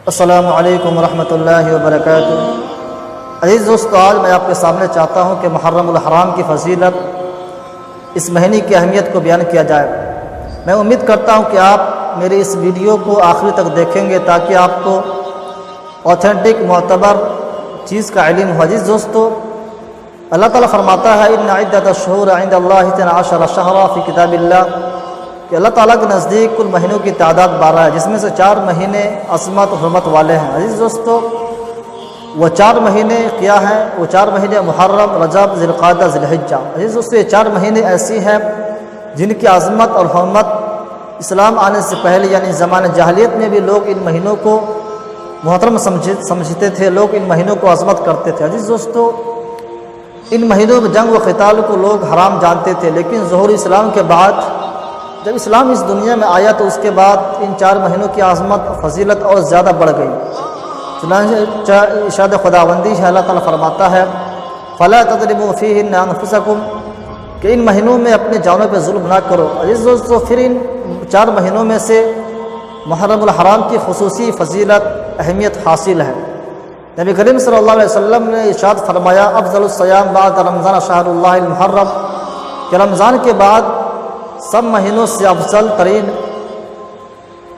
السلام علیکم ورحمۃ اللہ وبرکاتہ۔ عزیز دوستو، آج میں آپ کے سامنے چاہتا ہوں کہ محرم الحرام کی فضیلت، اس مہینے کی اہمیت کو بیان کیا جائے۔ میں امید کرتا ہوں کہ آپ میری اس ویڈیو کو آخری تک دیکھیں گے تاکہ آپ کو اوتھینٹک معتبر چیز کا علم ہو۔ عزیز دوستو، اللہ تعالیٰ فرماتا ہے ان عدۃ الشہور عند اللہ 12 شہرا فی کتاب اللہ، کہ اللہ تعالیٰ کے نزدیک کل مہینوں کی تعداد 12 ہے، جس میں سے 4 مہینے عصمت و حرمت والے ہیں۔ عزیز دوستو، وہ 4 مہینے کیا ہیں؟ وہ 4 مہینے محرم، رجب، ذی القعدہ، ذی الحجہ۔ عزیز دوستو، یہ 4 مہینے ایسی ہیں جن کی عظمت اور حرمت اسلام آنے سے پہلے یعنی زمانہ جاہلیت میں بھی لوگ ان مہینوں کو محترم سمجھتے تھے، لوگ ان مہینوں کو عظمت کرتے تھے۔ عزیز دوستو، ان مہینوں میں جنگ و قتال کو لوگ حرام جانتے تھے، لیکن ظہور اسلام کے بعد جب اسلام اس دنیا میں آیا تو اس کے بعد ان 4 مہینوں کی عظمت اور فضیلت اور زیادہ بڑھ گئی۔ چنانچہ ارشاد خداوندی ہے، اللہ تعالیٰ فرماتا ہے فَلَا تَظْلِمُوا فِيهِنَّ أَنفُسَكُمْ، کہ ان مہینوں میں اپنے جانوں پہ ظلم نہ کرو۔ عزیز دوستو، پھر ان 4 مہینوں میں سے محرم الحرام کی خصوصی فضیلت اہمیت حاصل ہے۔ نبی کریم صلی اللہ علیہ وسلم نے ارشاد فرمایا افضل الصیام بعد رمضان شہر اللہ المحرم، کہ رمضان کے بعد سب مہینوں سے افضل ترین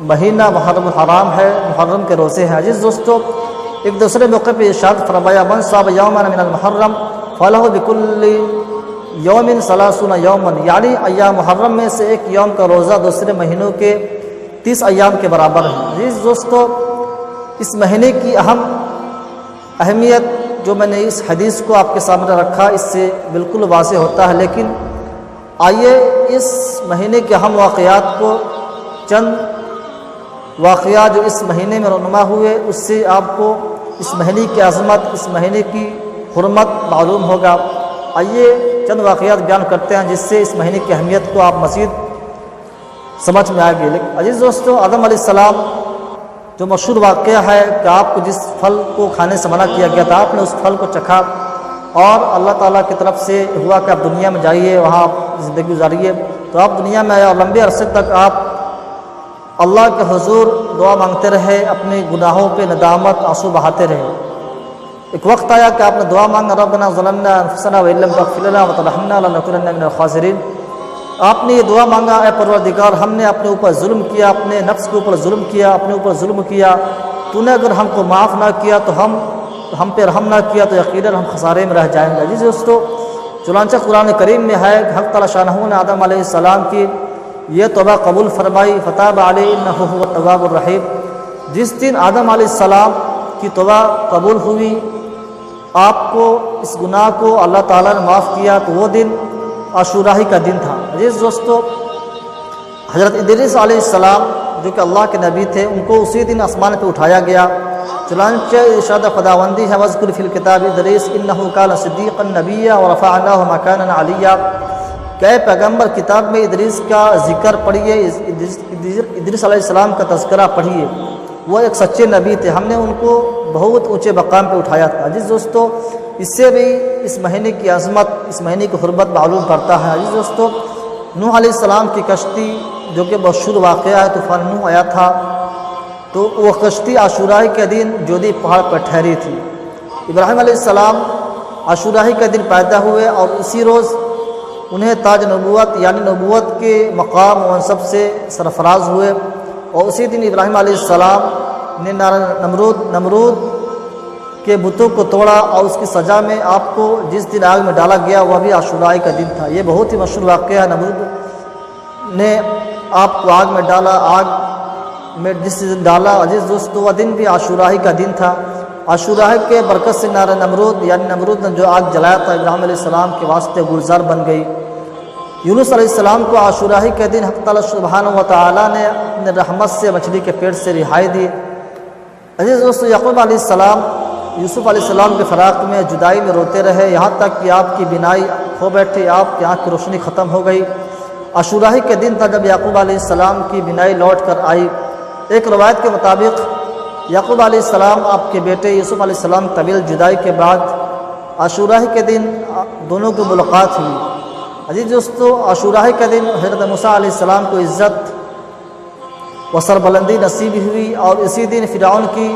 مہینہ محرم الحرام ہے، محرم کے روزے ہیں۔ عزیز دوستو، ایک دوسرے موقع پہ ارشاد فرمایا من صام یوما من المحرم فلہ بکل یوم 30 یوما، یعنی ایام محرم میں سے ایک یوم کا روزہ دوسرے مہینوں کے 30 ایام کے برابر ہے۔ عزیز دوستو، اس مہینے کی اہم اہمیت جو میں نے اس حدیث کو آپ کے سامنے رکھا اس سے بالکل واضح ہوتا ہے، لیکن آئیے اس مہینے کے اہم واقعات کو، چند واقعات جو اس مہینے میں رونما ہوئے، اس سے آپ کو اس مہینے کی عظمت، اس مہینے کی حرمت معلوم ہوگا۔ آئیے چند واقعات بیان کرتے ہیں جس سے اس مہینے کی اہمیت کو آپ مزید سمجھ میں آئے گی۔ عزیز دوستو، آدم علیہ السلام جو مشہور واقعہ ہے کہ آپ کو جس پھل کو کھانے سے منع کیا گیا تھا، آپ نے اس پھل کو چکھا اور اللہ تعالیٰ کی طرف سے ہوا کہ آپ دنیا میں جائیے، وہاں آپ زندگی گزاریے، تو آپ دنیا میں آئے اور لمبے عرصے تک آپ اللہ کے حضور دعا مانگتے رہے، اپنے گناہوں پہ ندامت آنسو بہاتے رہے۔ ایک وقت آیا کہ آپ نے دعا مانگا ربنا ظلمنا انفسنا وان لم تغفر لنا وترحمنا لنکونن من الخاسرین، آپ نے یہ دعا مانگا اے پروردگار، ہم نے اپنے اوپر ظلم کیا، اپنے نفس کے اوپر ظلم کیا، اپنے اوپر ظلم کیا، تو نے اگر ہم کو معاف نہ کیا تو ہم پہ رحم نہ کیا تو یقیناً ہم خسارے میں رہ جائیں گے۔ عزیز دوستو، چنانچہ قرآن کریم میں ہے کہ حق تعالیٰ شانہ نے آدم علیہ السلام کی یہ توبہ قبول فرمائی فتاب علیہ انہ هو التواب الرحیم۔ جس دن آدم علیہ السلام کی توبہ قبول ہوئی، آپ کو اس گناہ کو اللہ تعالیٰ نے معاف کیا، تو وہ دن عاشورائی کا دن تھا۔ عزیز دوستو، حضرت ادریس علیہ السلام جو کہ اللہ کے نبی تھے، ان کو اسی دن آسمان پہ اٹھایا گیا۔ چنانچہ ارشاد خداوندی ہے وَاذْكُرْ فِي الْكِتَابِ إِدْرِيسَ إِنَّهُ كَانَ صِدِّيقًا نَبِيًّا وَرَفَعْنَاهُ مَكَانًا عَلِيًّا، کہ پیغمبر کتاب میں ادریس کا ذکر پڑھیے، ادریس علیہ السلام کا تذکرہ پڑھیے، وہ ایک سچے نبی تھے، ہم نے ان کو بہت اونچے مقام پہ اٹھایا تھا۔ عزیز دوستو، اس سے بھی اس مہینے کی عظمت، اس مہینے کی حرمت معلوم کرتا ہے۔ عزیز دوستو، نوح علیہ السلام کی کشتی جو کہ مشہور واقعہ ہے، طوفان نوح آیا تھا، تو وہ کشتی عاشورائی کے دن جودی پہاڑ پر ٹھہری تھی۔ ابراہیم علیہ السلام عاشورائی کے دن پیدا ہوئے اور اسی روز انہیں تاج نبوت یعنی نبوت کے مقام و منصب سے سرفراز ہوئے، اور اسی دن ابراہیم علیہ السلام نے نمرود کے بتوں کو توڑا، اور اس کی سزا میں آپ کو جس دن آگ میں ڈالا گیا وہ بھی عاشورائی کا دن تھا۔ یہ بہت ہی مشہور واقعہ ہے، نمرود نے آپ کو آگ میں ڈالا، آگ میں جس دن ڈالا، عزیز دوستو، وہ دن بھی عاشورائی کا دن تھا۔ عاشورائی کے برکت سے نار نمرود یعنی نمرود نے جو آگ جلایا تھا ابراہیم علیہ السلام کے واسطے گلزار بن گئی۔ یونس علیہ السلام کو عاشورائی کے دن حق تعالیٰ سبحانہ و تعالیٰ نے اپنے رحمت سے مچھلی کے پیٹ سے رہائی دی۔ عزیز دوستو، یعقوب علیہ السلام یوسف علیہ السلام کے فراق میں جدائی میں روتے رہے، یہاں تک کہ آپ کی بینائی کھو بیٹھے، آپ کی آنکھ کی روشنی ختم ہو گئی۔ عاشورائی کے دن تھا جب یعقوب علیہ السلام کی بینائی لوٹ کر آئی۔ ایک روایت کے مطابق یعقوب علیہ السلام آپ کے بیٹے یوسف علیہ السلام طویل جدائی کے بعد عاشورائی کے دن دونوں کی ملاقات ہوئی۔ عزیز دوستو، عاشورائی کے دن حضرت موسیٰ علیہ السلام کو عزت و سربلندی نصیب ہوئی، اور اسی دن فرعون کی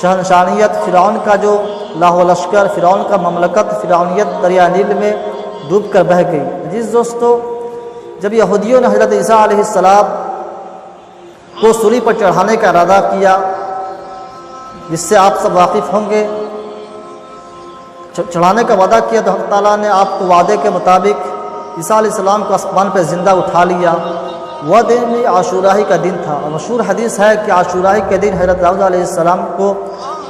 شہنشانیت، فرعون کا جو لاہ و لشکر، فرعون کا مملکت، فرعونیت دریا نیل میں ڈوب کر بہہ گئی۔ عزیز دوستو، جب یہودیوں نے حضرت عیسیٰ علیہ السلام کو سولی پر چڑھانے کا ارادہ کیا، جس سے آپ سب واقف ہوں گے، چڑھانے کا وعدہ کیا، تو حق تعالیٰ نے آپ کو وعدے کے مطابق عیسیٰ علیہ السلام کو آسمان پہ زندہ اٹھا لیا۔ وہ دن بھی عاشورائی کا دن تھا، اور مشہور حدیث ہے کہ عاشورائی کے دن حضرت داؤد علیہ السلام کو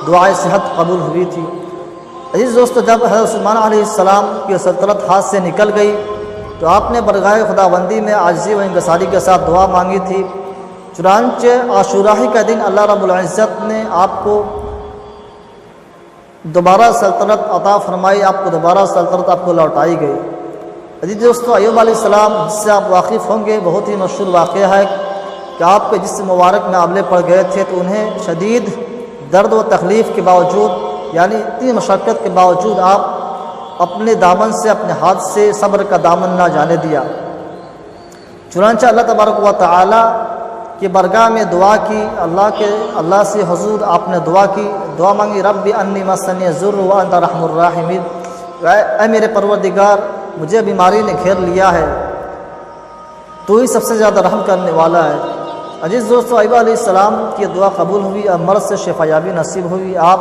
دعائے صحت قبول ہوئی تھی۔ عزیز دوستو، جب حضرت سلیمان علیہ السلام کی سلطنت ہاتھ سے نکل گئی تو آپ نے برگاہ خداوندی میں عاجزی و انکساری کے ساتھ دعا مانگی تھی۔ چنانچہ عاشورائی کا دن اللہ رب العزت نے آپ کو دوبارہ سلطنت عطا فرمائی، آپ کو دوبارہ سلطنت آپ کو لوٹائی گئی۔ عزیز دوستو، ایوب علیہ السلام، جس سے آپ واقف ہوں گے، بہت ہی مشہور واقعہ ہے کہ آپ کے جسم مبارک میں آبلے پڑ گئے تھے، تو انہیں شدید درد و تکلیف کے باوجود، یعنی اتنی مشقت کے باوجود، آپ اپنے دامن سے، اپنے ہاتھ سے صبر کا دامن نہ جانے دیا۔ چنانچہ اللہ تبارک و تعالی کی بارگاہ میں دعا کی، اللہ سے حضور آپ نے دعا مانگی، رب انی مسنی الضر وانت ارحم الراحمین، اے میرے پروردگار، مجھے بیماری نے گھیر لیا ہے، تو ہی سب سے زیادہ رحم کرنے والا ہے۔ عزیز دوستو، ایوب علیہ السلام کی دعا قبول ہوئی اور مرض سے شفا یابی نصیب ہوئی۔ آپ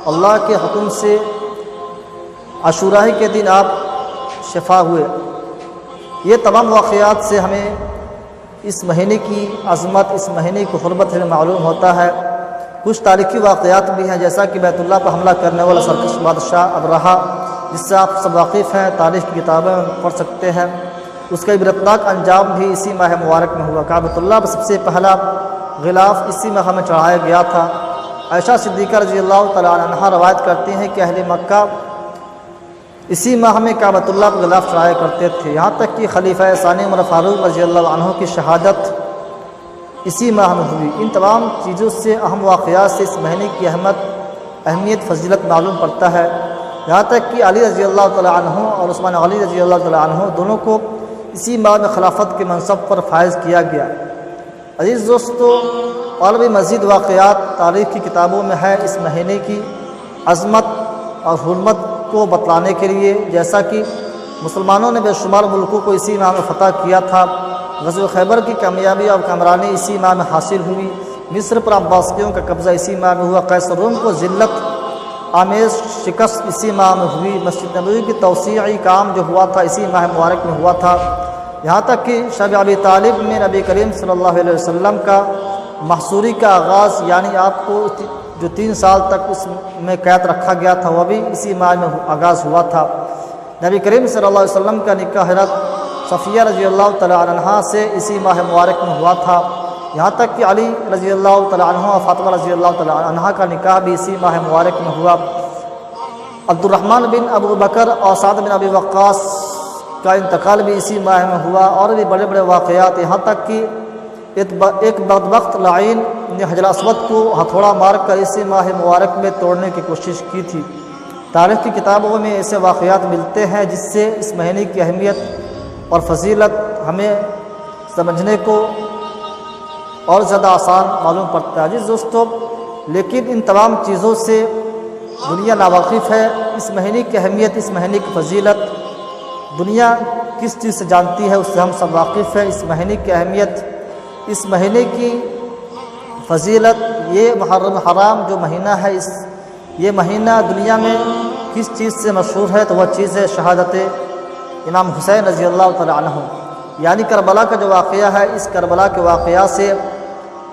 اللہ کے حکم سے عاشورائی کے دن آپ شفا ہوئے۔ یہ تمام واقعات سے ہمیں اس مہینے کی عظمت، اس مہینے کی حرمت ہمیں معلوم ہوتا ہے۔ کچھ تاریخی واقعات بھی ہیں، جیسا کہ بیت اللہ پر حملہ کرنے والا سرکش بادشاہ ابرہہ، جس سے آپ سب واقف ہیں، تاریخ کی کتابیں پڑھ سکتے ہیں۔ اس کا عبرتناک انجام بھی اسی ماہ مبارک میں ہوا۔ کعبۃ اللہ پر سب سے پہلا غلاف اسی ماہ میں چڑھایا گیا تھا۔ عائشہ صدیقہ رضی اللہ تعالیٰ عنہا روایت کرتی ہیں کہ اہل مکہ اسی ماہ میں کعبۃ اللہ پر غلاف چڑھایا کرتے تھے، یہاں تک کہ خلیفہ ثانی عمر فاروق رضی اللہ عنہ کی شہادت اسی ماہ میں ہوئی۔ ان تمام چیزوں سے، اہم واقعات سے اس مہینے کی اہمیت، فضیلت معلوم پڑتا ہے، یہاں تک کہ علی رضی اللہ تعالیٰ عنہ اور عثمان غنی رضی اللہ تعالیٰ عنہ دونوں کو اسی ماہ میں خلافت کے منصب پر فائز کیا گیا۔ عزیز دوستو، اور بھی مزید واقعات تاریخ کی کتابوں میں ہے اس مہینے کی عظمت اور حرمت کو بتلانے کے لیے، جیسا کہ مسلمانوں نے بے شمار ملکوں کو اسی ماہ میں فتح کیا تھا۔ غزوہ خیبر کی کامیابی اور کامرانی اسی ماہ میں حاصل ہوئی۔ مصر پر عباسیوں کا قبضہ اسی ماہ میں ہوا۔ قیصر روم کو ذلت آمیز شکست اسی ماہ میں ہوئی۔ مسجد نبوی کی توسیعی کام جو ہوا تھا اسی ماہ مبارک میں ہوا تھا، یہاں تک کہ شب ابی طالب میں نبی کریم صلی اللہ علیہ وسلم کا محصوری کا آغاز، یعنی آپ کو جو 3 سال تک اس میں قید رکھا گیا تھا، وہ بھی اسی ماہ میں آغاز ہوا تھا۔ نبی کریم صلی اللہ علیہ وسلم کا نکاح حضرت صفیہ رضی اللہ تعالیٰ عنہا سے اسی ماہ مبارک میں ہوا تھا، یہاں تک کہ علی رضی اللہ تعالیٰ عنہ اور فاطمہ رضی اللہ تعالیٰ عنہا کا نکاح بھی اسی ماہ مبارک میں ہوا۔ عبد الرحمن بن ابو بکر اور سعد بن ابی وقاص کا انتقال بھی اسی ماہ میں ہوا، اور بھی بڑے بڑے واقعات، یہاں تک کہ ایک بدبخت لعین نے حجر اسود کو ہتھوڑا مار کر اسی ماہ مبارک میں توڑنے کی کوشش کی تھی۔ تاریخ کی کتابوں میں ایسے واقعات ملتے ہیں جس سے اس مہینے کی اہمیت اور فضیلت ہمیں سمجھنے کو اور زیادہ آسان معلوم پڑتا ہے۔ عزیز دوستو، لیکن ان تمام چیزوں سے دنیا ناواقف ہے۔ اس مہینے کی اہمیت، اس مہینے کی فضیلت دنیا کس چیز سے جانتی ہے، اس سے ہم سب واقف ہیں۔ اس مہینے کی اہمیت، اس مہینے کی فضیلت، یہ محرم حرام جو مہینہ ہے، یہ مہینہ دنیا میں کس چیز سے مشہور ہے، تو وہ چیز ہے شہادت امام حسین رضی اللہ تعالیٰ عنہ، یعنی کربلا کا جو واقعہ ہے۔ اس کربلا کے واقعہ سے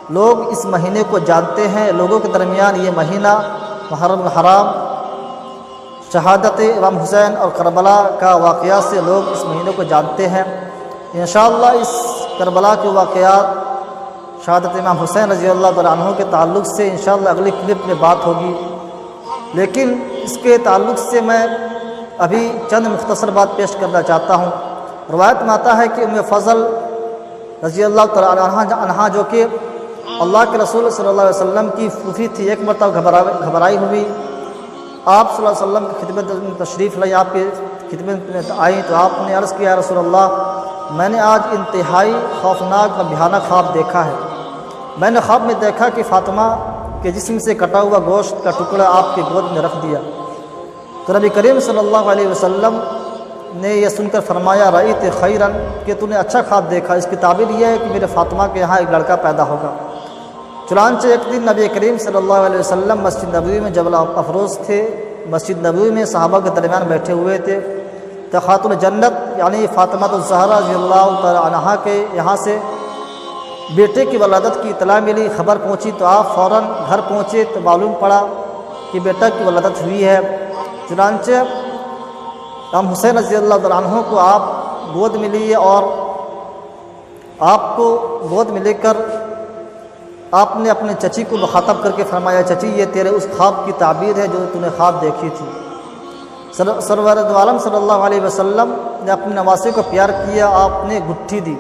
لوگ اس مہینے کو جانتے ہیں۔ لوگوں کے درمیان یہ مہینہ محرم حرام، شہادت امام حسین اور کربلا کا واقعہ سے لوگ اس مہینے کو جانتے ہیں۔ انشاءاللہ اس کربلا کے واقعات، شہادت امام حسین رضی اللہ تعالیٰ عنہ کے تعلق سے انشاءاللہ اگلی کلپ میں بات ہوگی، لیکن اس کے تعلق سے میں ابھی چند مختصر بات پیش کرنا چاہتا ہوں۔ روایت میں آتا ہے کہ ام فضل رضی اللہ تعالیٰ عنہ جو کہ اللہ کے رسول صلی اللہ علیہ وسلم کی پھوپھی تھی، ایک مرتبہ گھبرائی ہوئی، آپ صلی اللہ علیہ وسلم کی خدمت میں تشریف لائی، آپ کی خدمت میں آئیں تو آپ نے عرض کیا، یا رسول اللہ، میں نے آج انتہائی خوفناک اور بھیانک خواب دیکھا ہے۔ میں نے خواب میں دیکھا کہ فاطمہ کے جسم سے کٹا ہوا گوشت کا ٹکڑا آپ کی گود میں رکھ دیا۔ تو نبی کریم صلی اللہ علیہ وسلم نے یہ سن کر فرمایا رأیت خیرن، کہ تو نے اچھا خواب دیکھا، اس کی تعبیر یہ ہے کہ میرے فاطمہ کے یہاں ایک لڑکا پیدا ہوگا۔ چنانچہ ایک دن نبی کریم صلی اللہ علیہ وسلم مسجد نبوی میں جبل افروز تھے، مسجد نبوی میں صحابہ کے درمیان بیٹھے ہوئے تھے، تو خاتون جنت یعنی فاطمہ الزہرا رضی اللہ تعالی عنہا کے یہاں سے بیٹے کی ولادت کی اطلاع ملی، خبر پہنچی تو آپ فوراً گھر پہنچے تو معلوم پڑا کہ بیٹا کی ولادت ہوئی ہے۔ چنانچہ امام حسین رضی اللہ تعالی عنہ کو آپ گود میں لیے اور آپ کو گود میں لے کر آپ نے اپنے چچی کو مخاطب کر کے فرمایا چچی یہ تیرے اس خواب کی تعبیر ہے جو تو نے خواب دیکھی تھی۔ سرور دو عالم صلی اللہ علیہ وسلم نے اپنے نواسے کو پیار کیا، آپ نے گٹھی دی۔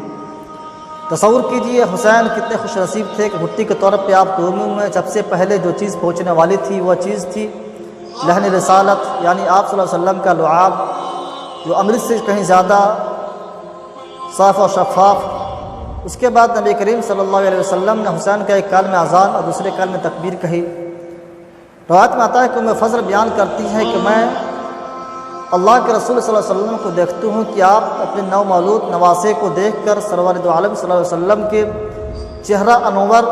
تصور کیجئے حسین کتنے خوش نصیب تھے کہ گٹھی کے طور پہ آپ دونوں میں سب سے پہلے جو چیز پہنچنے والی تھی وہ چیز تھی لہن رسالت، یعنی آپ صلی اللہ علیہ وسلم کا لعاب جو امرت سے کہیں زیادہ صاف اور شفاف۔ اس کے بعد نبی کریم صلی اللہ علیہ وسلم نے حسین کا ایک کال میں اذان اور دوسرے کال میں تکبیر کہی۔ روایت میں آتا ہے کہ ام فضل بیان کرتی ہے کہ میں اللہ کے رسول صلی اللہ علیہ وسلم کو دیکھتی ہوں کہ آپ اپنے نو مولود نواسے کو دیکھ کر سرور دو عالم صلی اللہ علیہ وسلم کے چہرہ انور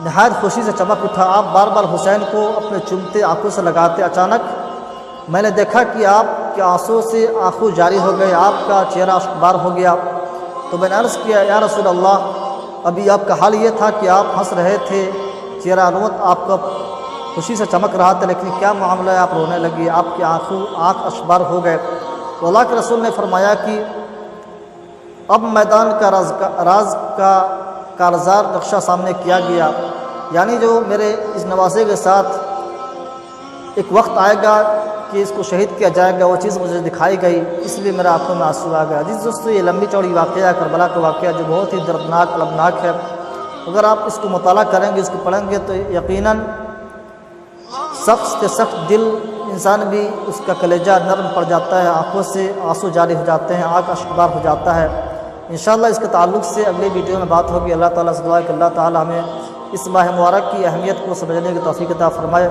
نہایت خوشی سے چمک اٹھا۔ آپ بار بار حسین کو اپنے چومتے آنکھوں سے لگاتے۔ اچانک میں نے دیکھا کہ آپ کے آنسوں سے آنکھوں جاری ہو گئے، آپ کا چہرہ اشکبار ہو گیا۔ تو میں نے عرض کیا یا رسول اللہ، ابھی آپ کا حال یہ تھا کہ آپ ہنس رہے تھے، چہرہ انور آپ کا خوشی سے چمک رہا تھا، لیکن کیا معاملہ ہے آپ رونے لگی، آپ کی آنکھ اشکبار ہو گئے۔ تو اللہ کے رسول نے فرمایا کہ اب میدان کا راز کا کارزار نقشہ سامنے کیا گیا، یعنی جو میرے اس نواسے کے ساتھ ایک وقت آئے گا کہ اس کو شہید کیا جائے گا، وہ چیز مجھے دکھائی گئی، اس لیے میرے آنکھوں میں آنسو آ گیا۔ عزیز دوستو، یہ لمبی چوڑی واقعہ ہے کربلا کا واقعہ جو بہت ہی دردناک المناک ہے۔ اگر آپ اس کو مطالعہ کریں گے، اس کو پڑھیں گے تو یقیناً سخت سے سخت دل انسان بھی اس کا کلیجہ نرم پڑ جاتا ہے، آنکھوں سے آنسو جاری ہو جاتے ہیں، آنکھ اشکبار ہو جاتا ہے۔ انشاءاللہ اس کے تعلق سے اگلی ویڈیو میں بات ہوگی۔ اللہ تعالیٰ سے دعا ہے کہ اللہ تعالیٰ ہمیں اس ماہ مبارک کی اہمیت کو سمجھنے کی توفیق عطا فرمائے۔